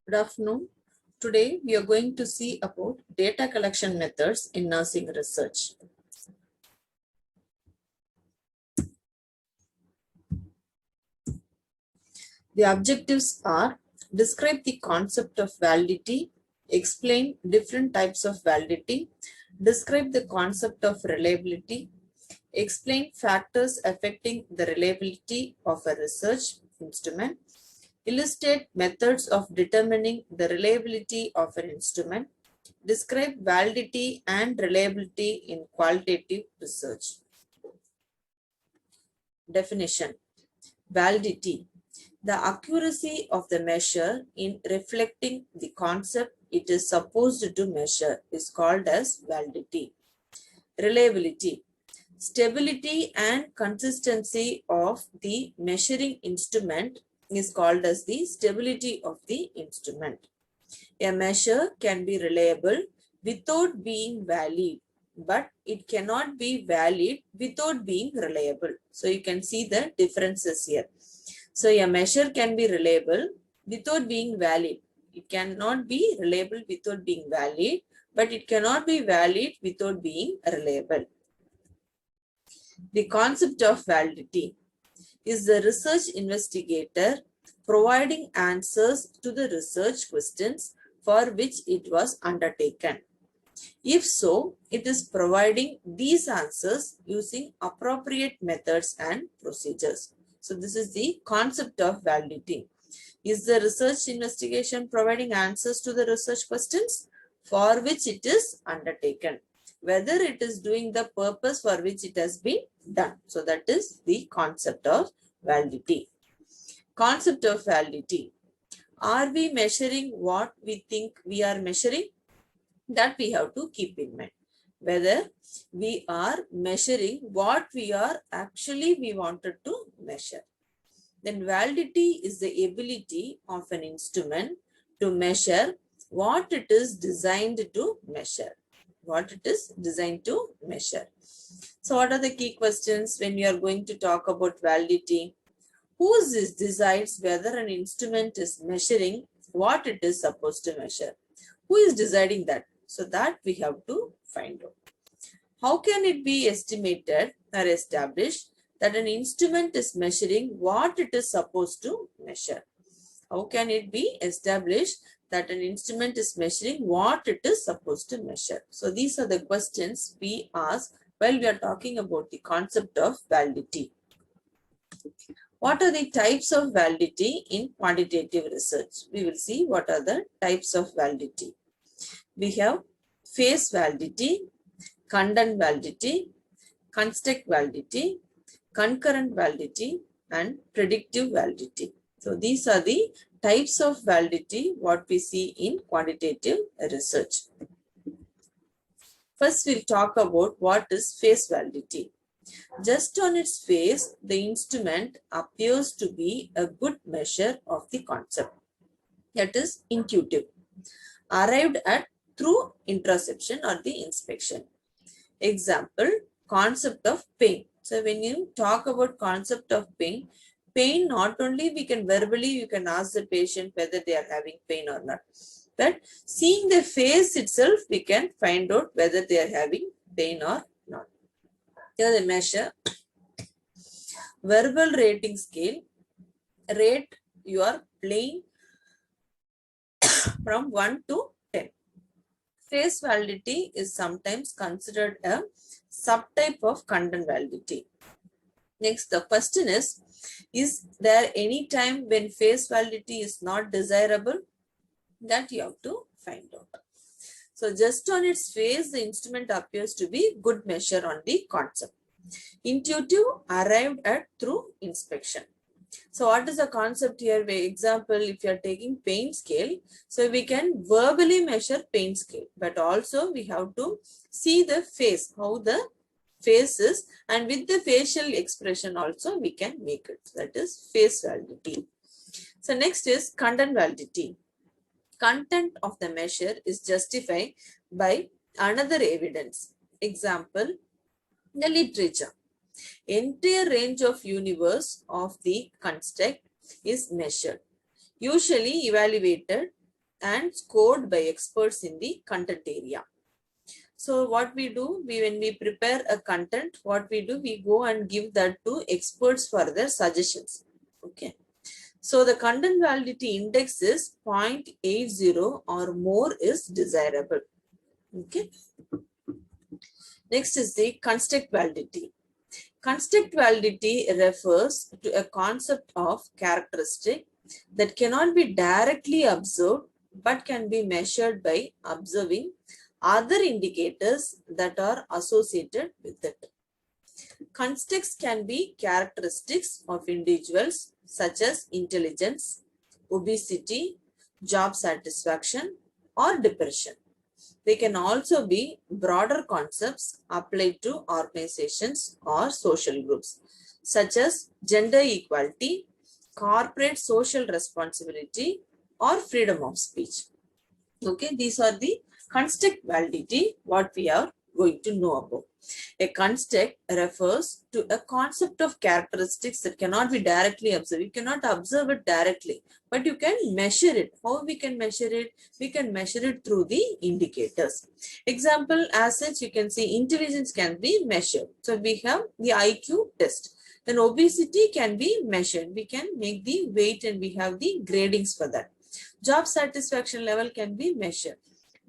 Good afternoon. Today we are going to see about data collection methods in nursing research. The objectives are: describe the concept of validity, explain different types of validity, describe the concept of reliability, explain factors affecting the reliability of a research instrument, illustrate methods of determining the reliability of an instrument, describe validity and reliability in qualitative research. Definition: validity: the accuracy of the measure in reflecting the concept it is supposed to measure is called as validity. Reliability: stability and consistency of the measuring instrument is called as the stability of the instrument. A measure can be reliable without being valid, but it cannot be valid without being reliable. So you can see the differences here. So a measure can be reliable without being valid. It cannot be reliable without being valid, but it cannot be valid without being reliable. The concept of validity is the research investigator providing answers to the research questions for which it was undertaken. If so, it is providing these answers using appropriate methods and procedures. So this is the concept of validity. Is the research investigation providing answers to the research questions for which it is undertaken, whether it is doing the purpose for which it has been done. So that is the concept of validity. Concept of validity. Are we measuring what we think we are measuring? That we have to keep in mind. Whether we are measuring what we wanted to measure. Then validity is the ability of an instrument to measure what it is designed to measure. What it is designed to measure. So what are the key questions when you are going to talk about validity? Who decides whether an instrument is measuring what it is supposed to measure? Who is deciding that? So that we have to find out. How can it be estimated or established that an instrument is measuring what it is supposed to measure? How can it be established that an instrument is measuring what it is supposed to measure? So these are the questions we ask while we are talking about the concept of validity. What are the types of validity in quantitative research? We will see what are the types of validity. We have phase validity, content validity, construct validity, concurrent validity, and predictive validity. So these are the types of validity what we see in quantitative research. First, we'll talk about what is phase validity. Just on its face, the instrument appears to be a good measure of the concept. That is intuitive, arrived at through introspection or the inspection. Example, concept of pain. So when you talk about concept of pain, not only we can verbally, you can ask the patient whether they are having pain or not. But seeing the face itself, we can find out whether they are having pain or not. Here the measure, verbal rating scale, rate your plane from 1 to 10. Phase validity is sometimes considered a subtype of content validity. Next, the question is there any time when phase validity is not desirable? That you have to find out. So just on its face, the instrument appears to be good measure on the concept. Intuitive, arrived at through inspection. So what is the concept here? For example, if you are taking pain scale, so we can verbally measure pain scale, but also we have to see the face, how the face is, and with the facial expression also we can make it. That is face validity. So next is content validity. Content of the measure is justified by another evidence. Example, the literature. Entire range of universe of the construct is measured, usually evaluated and scored by experts in the content area. So what we do, when we prepare a content, what we do, we go and give that to experts for their suggestions. Okay. So the content validity index is 0.80 or more is desirable. Okay. Next is the construct validity. Construct validity refers to a concept of characteristic that cannot be directly observed but can be measured by observing other indicators that are associated with it. Constructs can be characteristics of individuals such as intelligence, obesity, job satisfaction, or depression. They can also be broader concepts applied to organizations or social groups, such as gender equality, corporate social responsibility, or freedom of speech. Okay, these are the construct validity, what we are going to know about. A construct refers to a concept of characteristics that cannot be directly observed. You cannot observe it directly, but you can measure it. How we can measure it? We can measure it through the indicators. Example, as such, you can see intelligence can be measured. So we have the IQ test. Then obesity can be measured. We can make the weight and we have the gradings for that. Job satisfaction level can be measured.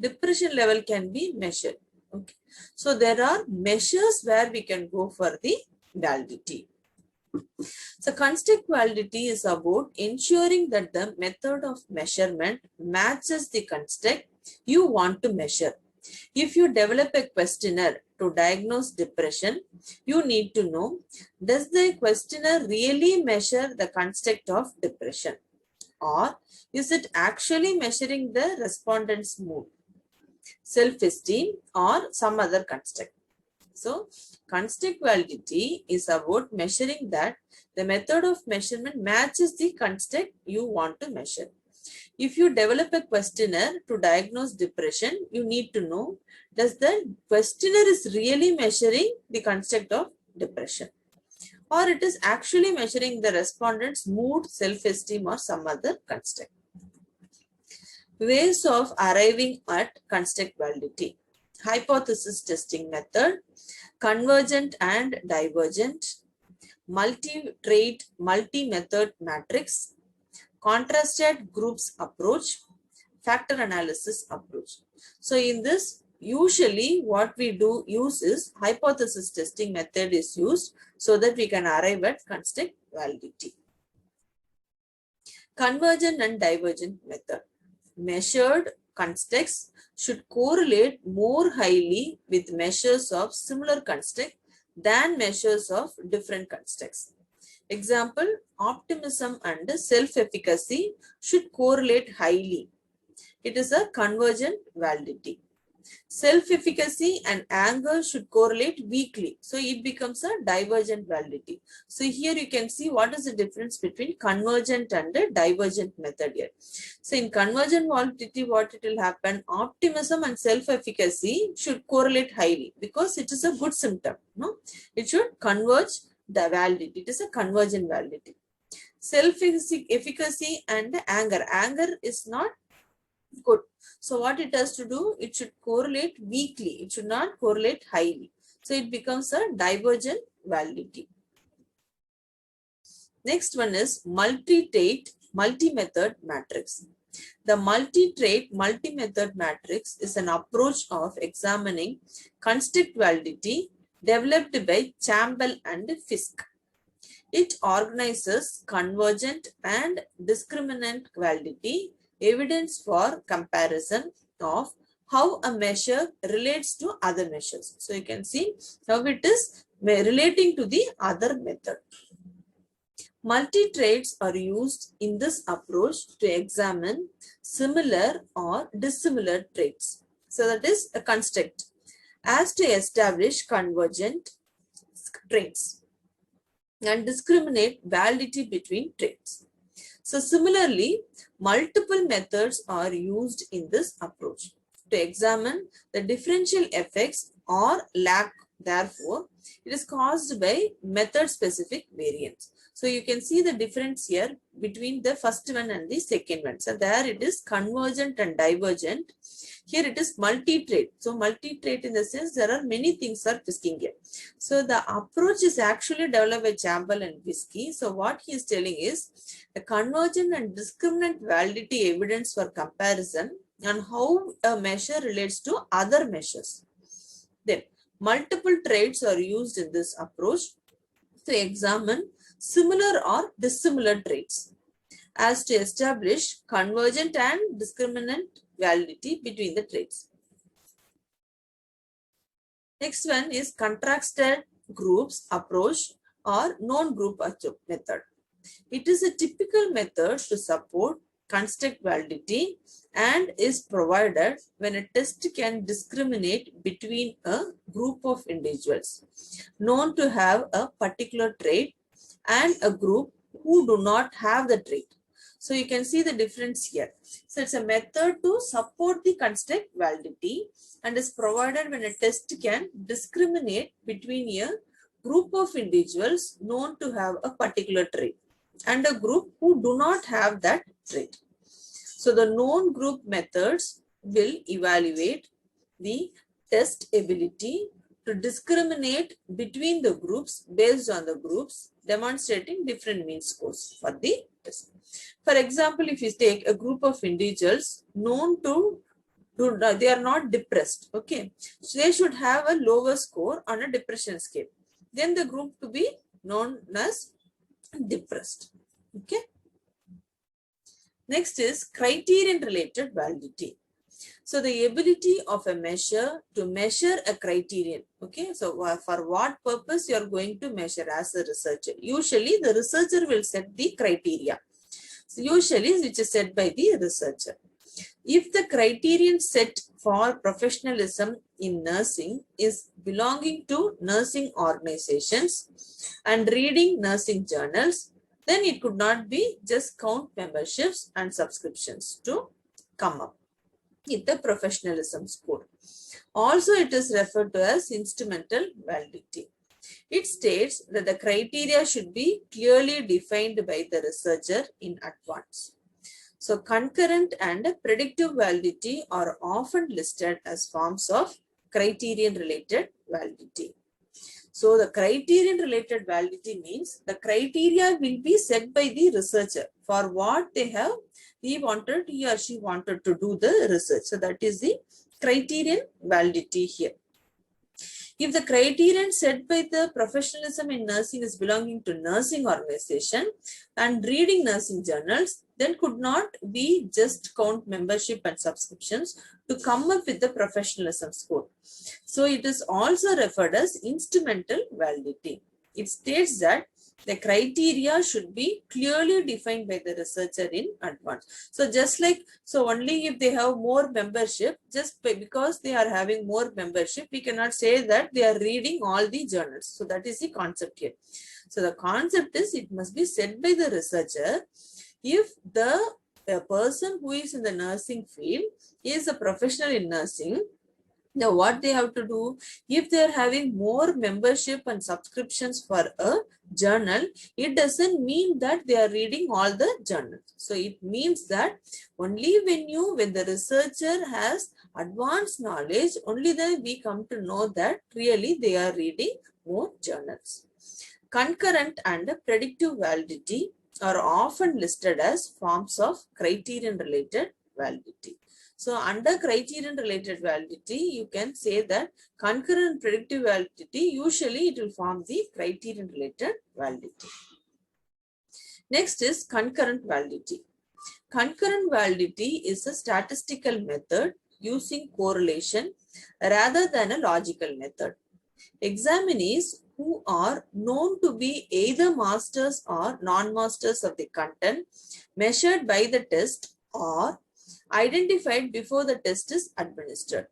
Depression level can be measured. Okay. So there are measures where we can go for the validity. So construct validity is about ensuring that the method of measurement matches the construct you want to measure. If you develop a questionnaire to diagnose depression, you need to know, does the questionnaire really measure the construct of depression? Or is it actually measuring the respondent's mood, self-esteem, or some other construct? So, construct validity is about measuring that the method of measurement matches the construct you want to measure. If you develop a questionnaire to diagnose depression, you need to know, does the questionnaire is really measuring the construct of depression? Or it is actually measuring the respondent's mood, self-esteem, or some other construct. Ways of arriving at construct validity. Hypothesis testing method, convergent and divergent, multi-trait, multi-method matrix, contrasted groups approach, factor analysis approach. So in this, usually what we do use is hypothesis testing method is used so that we can arrive at construct validity. Convergent and divergent method. Measured constructs should correlate more highly with measures of similar construct than measures of different constructs. Example, optimism and self-efficacy should correlate highly. It is a convergent validity. Self-efficacy and anger should correlate weakly. So it becomes a divergent validity. So here you can see what is the difference between convergent and a divergent method here. So in convergent validity, what it will happen, optimism and self-efficacy should correlate highly because it is a good symptom. No, it should converge the validity. It is a convergent validity. Self-efficacy and anger. Anger is not good. So what it has to do, it should correlate weakly. It should not correlate highly. So it becomes a divergent validity. Next one is multi-trait, multi-method matrix. The multi-trait, multi-method matrix is an approach of examining construct validity developed by Campbell and Fisk. It organizes convergent and discriminant validity evidence for comparison of how a measure relates to other measures. So you can see how it is relating to the other method. Multi-traits are used in this approach to examine similar or dissimilar traits. So that is a construct as to establish convergent traits and discriminate validity between traits. So similarly, multiple methods are used in this approach to examine the differential effects or lack. Therefore, it is caused by method-specific variance. So you can see the difference here between the first one and the second one. So there it is convergent and divergent. Here it is multi-trait. So multi-trait in the sense there are many things are whisking here. So the approach is actually developed by Campbell and Whisky. So what he is telling is the convergent and discriminant validity evidence for comparison and how a measure relates to other measures. Then multiple traits are used in this approach to examine similar or dissimilar traits as to establish convergent and discriminant validity between the traits. Next one is contrasted groups approach or known group method. It is a typical method to support construct validity and is provided when a test can discriminate between a group of individuals known to have a particular trait and a group who do not have the trait. So you can see the difference here. So it's a method to support the construct validity and is provided when a test can discriminate between a group of individuals known to have a particular trait and a group who do not have that trait. So the known group methods will evaluate the test ability to discriminate between the groups based on the groups, demonstrating different mean scores for the test. For example, if you take a group of individuals known to they are not depressed, okay, so they should have a lower score on a depression scale. Then the group to be known as depressed. Okay. Next is criterion related validity. So the ability of a measure to measure a criterion. Okay. So for what purpose you are going to measure as a researcher? Usually the researcher will set the criteria. So usually which is set by the researcher. If the criterion set for professionalism in nursing is belonging to nursing organizations and reading nursing journals, then it could not be just count memberships and subscriptions to come up with the professionalism score. Also, it is referred to as instrumental validity. It states that the criteria should be clearly defined by the researcher in advance. So concurrent and predictive validity are often listed as forms of criterion related validity. So the criterion related validity means the criteria will be set by the researcher for what they have, he or she wanted to do the research. So that is the criterion validity here. If the criterion set by the professionalism in nursing is belonging to nursing organization and reading nursing journals, then could not be just count membership and subscriptions to come up with the professionalism score. So it is also referred as instrumental validity. It states that the criteria should be clearly defined by the researcher in advance. So just like, so only if they have more membership, just because they are having more membership, we cannot say that they are reading all the journals. So that is the concept here. So the concept is it must be said by the researcher if the person who is in the nursing field is a professional in nursing. Now, what they have to do, if they are having more membership and subscriptions for a journal, it doesn't mean that they are reading all the journals. So it means that only when the researcher has advanced knowledge, only then we come to know that really they are reading more journals. Concurrent and predictive validity are often listed as forms of criterion related validity. So under criterion related validity, you can say that concurrent predictive validity, usually it will form the criterion related validity. Next is concurrent validity. Concurrent validity is a statistical method using correlation rather than a logical method. Examinees who are known to be either masters or non-masters of the content measured by the test or identified before the test is administered.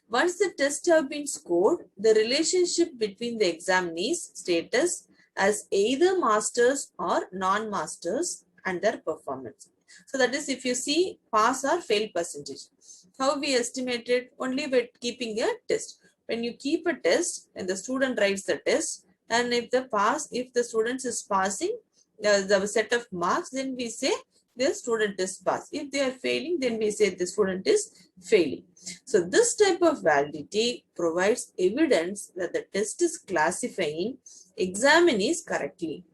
Once the tests have been scored, the relationship between the examinees' status as either masters or non-masters and their performance. So that is if you see pass or fail percentage. How we estimate it? Only by keeping a test. When you keep a test and the student writes the test, and if the student is passing, the set of marks, then we say the student is passed. If they are failing, then we say the student is failing. So this type of validity provides evidence that the test is classifying examinees correctly.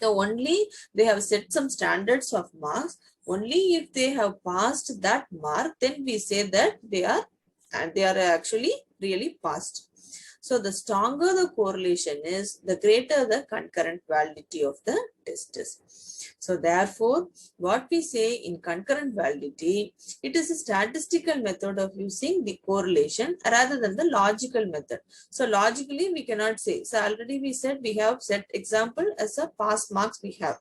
So only they have set some standards of marks. Only if they have passed that mark, then we say that they are actually really passed. So the stronger the correlation is, the greater the concurrent validity of the test is. So therefore, what we say in concurrent validity, it is a statistical method of using the correlation rather than the logical method. So logically we cannot say. So already we said we have set example as a pass marks we have.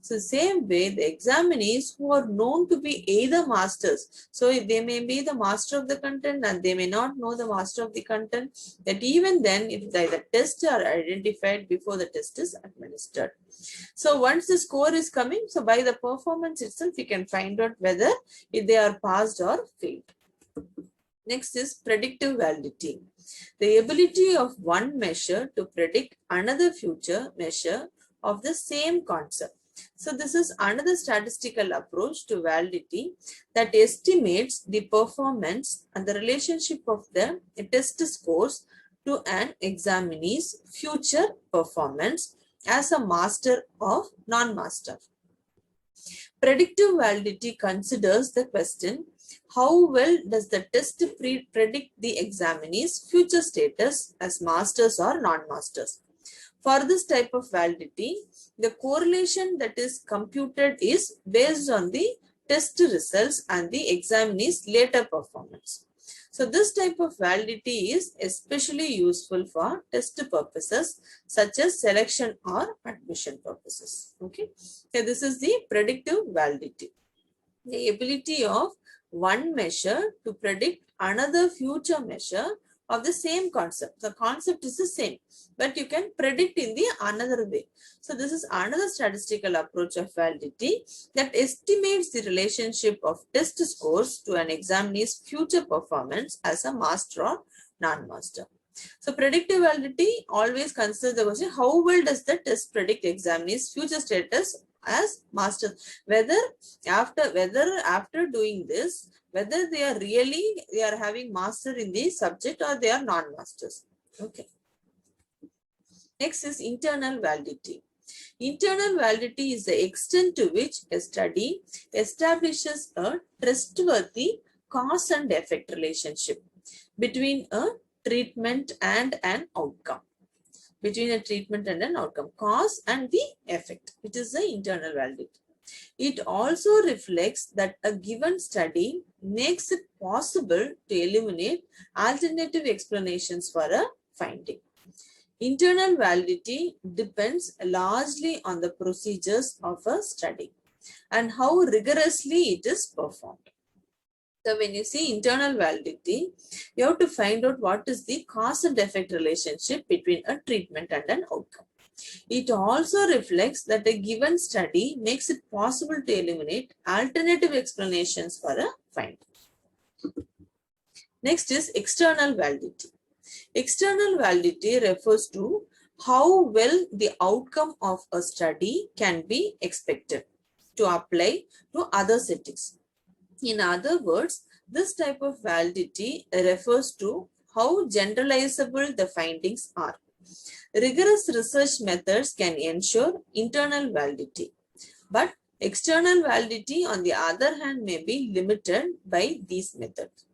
So same way, the examinees who are known to be either masters, so they may be the master of the content and they may not know the master of the content, that even then if the tests are identified before the test is administered. So once the score is coming, so by the performance itself, we can find out whether if they are passed or failed. Next is predictive validity. The ability of one measure to predict another future measure of the same concept. So this is another statistical approach to validity that estimates the performance and the relationship of the test scores to an examinee's future performance as a master or non-master. Predictive validity considers the question, how well does the test predict the examinee's future status as masters or non-masters? For this type of validity, the correlation that is computed is based on the test results and the examinee's later performance. So this type of validity is especially useful for test purposes such as selection or admission purposes. Okay, so this is the predictive validity. The ability of one measure to predict another future measure of the same concept. The concept is the same, but you can predict in the another way. So this is another statistical approach of validity that estimates the relationship of test scores to an examinee's future performance as a master or non-master. So predictive validity always considers the question, how well does the test predict examinee's future status as master? Whether after doing this, whether they are having master in the subject or they are non-masters. Okay. Next is internal validity. Internal validity is the extent to which a study establishes a trustworthy cause and effect relationship between a treatment and an outcome. Between a treatment and an outcome, cause and the effect. It is the internal validity. It also reflects that a given study makes it possible to eliminate alternative explanations for a finding. Internal validity depends largely on the procedures of a study and how rigorously it is performed. So when you see internal validity, you have to find out what is the cause and effect relationship between a treatment and an outcome. It also reflects that a given study makes it possible to eliminate alternative explanations for a finding. Next is external validity. External validity refers to how well the outcome of a study can be expected to apply to other settings. In other words, this type of validity refers to how generalizable the findings are. Rigorous research methods can ensure internal validity, but external validity, on the other hand, may be limited by these methods.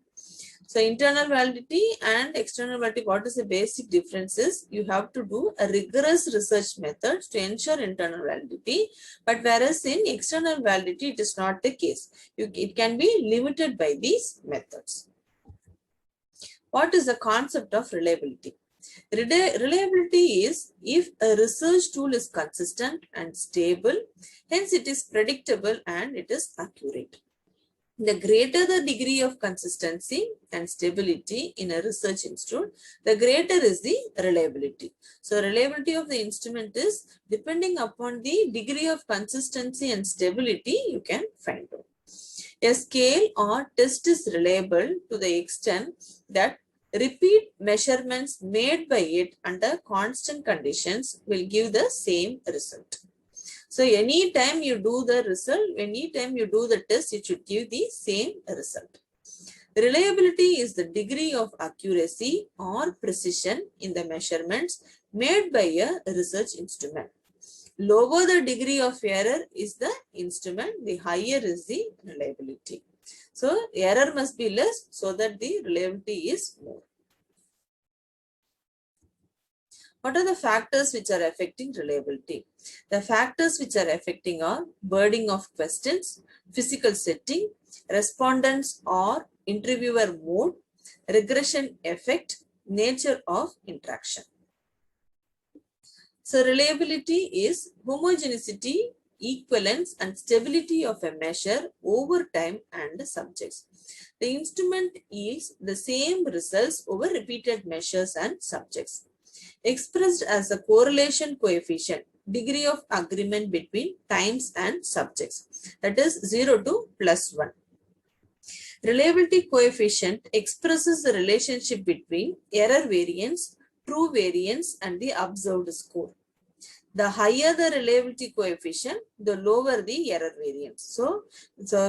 So internal validity and external validity, what is the basic difference is you have to do a rigorous research method to ensure internal validity, but whereas in external validity, it is not the case. It can be limited by these methods. What is the concept of reliability? Reliability is if a research tool is consistent and stable, hence it is predictable and it is accurate. The greater the degree of consistency and stability in a research instrument, the greater is the reliability. So reliability of the instrument is depending upon the degree of consistency and stability you can find out. A scale or test is reliable to the extent that repeat measurements made by it under constant conditions will give the same result. So anytime you do the result, anytime you do the test, it should give the same result. Reliability is the degree of accuracy or precision in the measurements made by a research instrument. Lower the degree of error is the instrument, the higher is the reliability. So error must be less so that the reliability is more. What are the factors which are affecting reliability? The factors which are affecting are wording of questions, physical setting, respondents or interviewer mode, regression effect, nature of interaction. So reliability is homogeneity, equivalence and stability of a measure over time and subjects. The instrument yields the same results over repeated measures and subjects. Expressed as a correlation coefficient, degree of agreement between times and subjects, that is 0 to +1. Reliability coefficient expresses the relationship between error variance, true variance and the observed score. The higher the reliability coefficient, the lower the error variance. So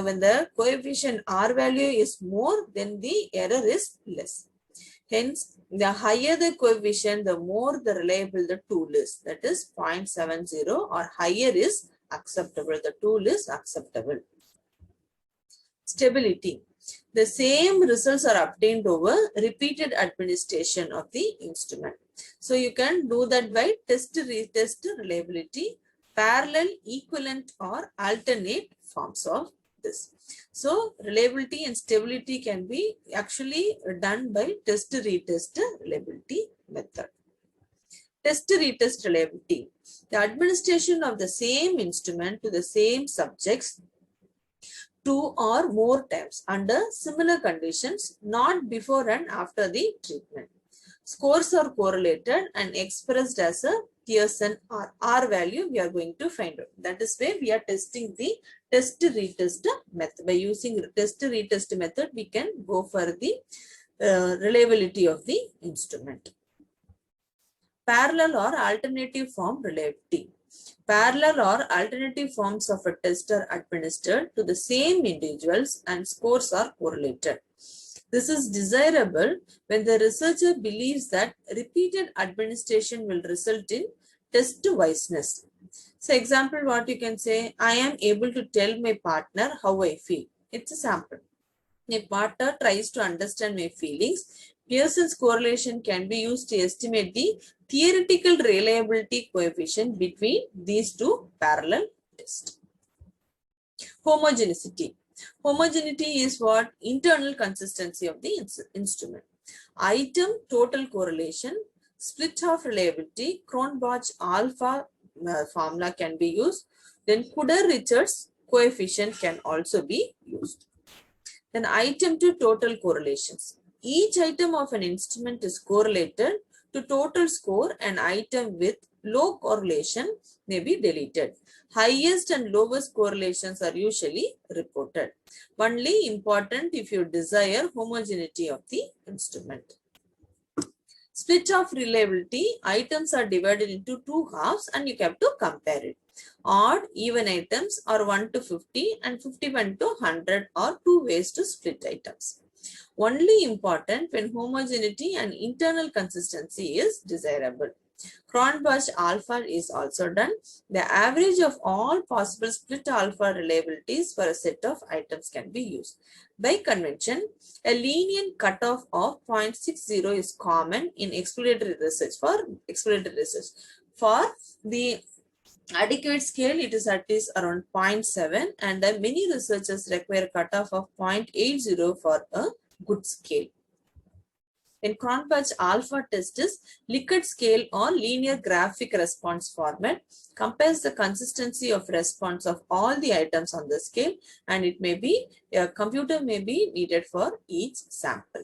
when the coefficient R value is more, then the error is less. Hence, the higher the coefficient, the more the reliable the tool is. That is 0.70 or higher is acceptable. The tool is acceptable. Stability. The same results are obtained over repeated administration of the instrument. So you can do that by test, retest, reliability, parallel, equivalent or alternate forms of this. So reliability and stability can be actually done by test, retest, reliability method. Test, retest, reliability. The administration of the same instrument to the same subjects 2 or more times under similar conditions, not before and after the treatment. Scores are correlated and expressed as a Pearson R value we are going to find out. That is why we are testing the test retest method. By using test retest method, we can go for the reliability of the instrument. Parallel or alternative form reliability. Parallel or alternative forms of a test are administered to the same individuals and scores are correlated. This is desirable when the researcher believes that repeated administration will result in test wiseness. So example, what you can say, I am able to tell my partner how I feel. It's a sample. My partner tries to understand my feelings. Pearson's correlation can be used to estimate the theoretical reliability coefficient between these two parallel tests. Homogeneity. Homogeneity is what? Internal consistency of the instrument. Item total correlation, split half reliability, Cronbach alpha formula can be used. Then Kudder-Richards coefficient can also be used. Then item to total correlations. Each item of an instrument is correlated to total score, and item with low correlation may be deleted. Highest and lowest correlations are usually reported. Only important if you desire homogeneity of the instrument. Split of reliability, items are divided into two halves and you have to compare it. Odd, even items are 1 to 50 and 51 to 100 are two ways to split items. Only important when homogeneity and internal consistency is desirable. Cronbach alpha is also done. The average of all possible split alpha reliabilities for a set of items can be used. By convention, a lenient cutoff of 0.60 is common in exploratory research. For the adequate scale, it is at least around 0.7, and many researchers require cutoff of 0.80 for a good scale. In Cronbach alpha test is Likert scale or linear graphic response format, compares the consistency of response of all the items on the scale, and it may be a computer may be needed for each sample.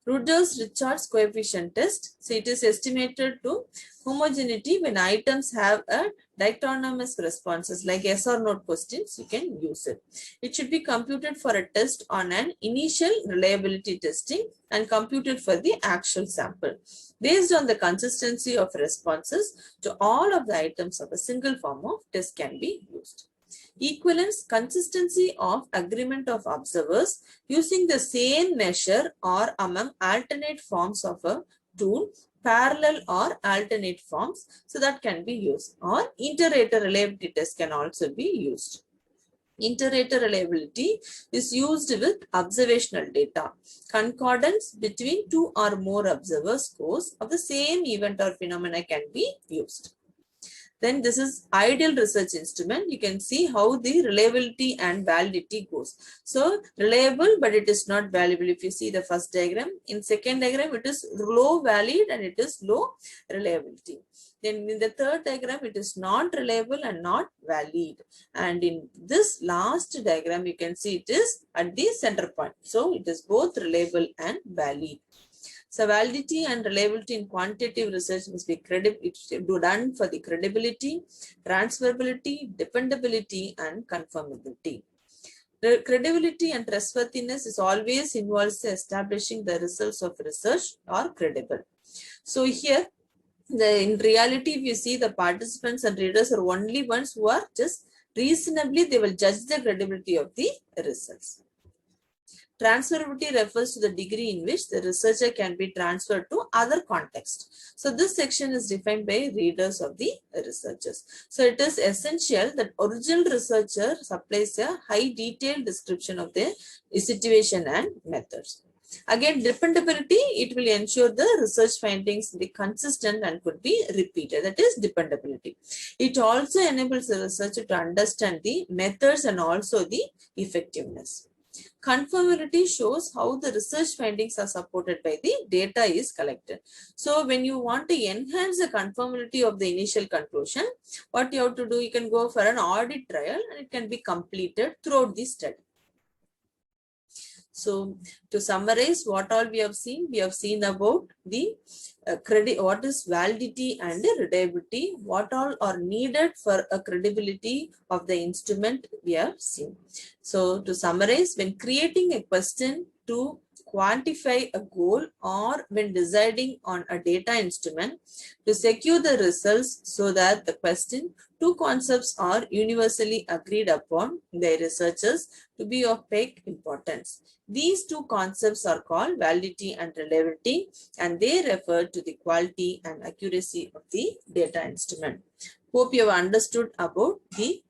Rudolph-Richards coefficient test. So it is estimated to homogeneity when items have a dichotomous responses like yes or no questions, you can use it. It should be computed for a test on an initial reliability testing and computed for the actual sample. Based on the consistency of responses to all of the items of a single form of test can be used. Equivalence, consistency of agreement of observers using the same measure or among alternate forms of a tool, parallel or alternate forms, so that can be used. Or inter-rater reliability test can also be used. Inter-rater reliability is used with observational data. Concordance between two or more observer scores of the same event or phenomena can be used. Then this is ideal research instrument. You can see how the reliability and validity goes. So reliable, but it is not valuable. If you see the first diagram, in second diagram, it is low valid and it is low reliability. Then in the third diagram, it is not reliable and not valid. And in this last diagram, you can see it is at the center point. So it is both reliable and valid. So validity and reliability in quantitative research must be done for the credibility, transferability, dependability, and conformability. The credibility and trustworthiness is always involves establishing the results of research are credible. So here, in reality, if you see the participants and readers are only ones who are just reasonably, they will judge the credibility of the results. Transferability refers to the degree in which the researcher can be transferred to other contexts. So this section is defined by readers of the researchers. So it is essential that original researcher supplies a high detailed description of the situation and methods. Again, dependability, it will ensure the research findings be consistent and could be repeated. That is dependability. It also enables the researcher to understand the methods and also the effectiveness. Conformability shows how the research findings are supported by the data is collected. So when you want to enhance the conformability of the initial conclusion, what you have to do, you can go for an audit trial and it can be completed throughout the study. So to summarize what all we have seen about the what is validity and reliability, what all are needed for a credibility of the instrument we have seen. So to summarize, when creating a question to quantify a goal or when deciding on a data instrument to secure the results so that the question, two concepts are universally agreed upon by researchers to be of big importance. These two concepts are called validity and reliability, and they refer to the quality and accuracy of the data instrument. Hope you have understood about the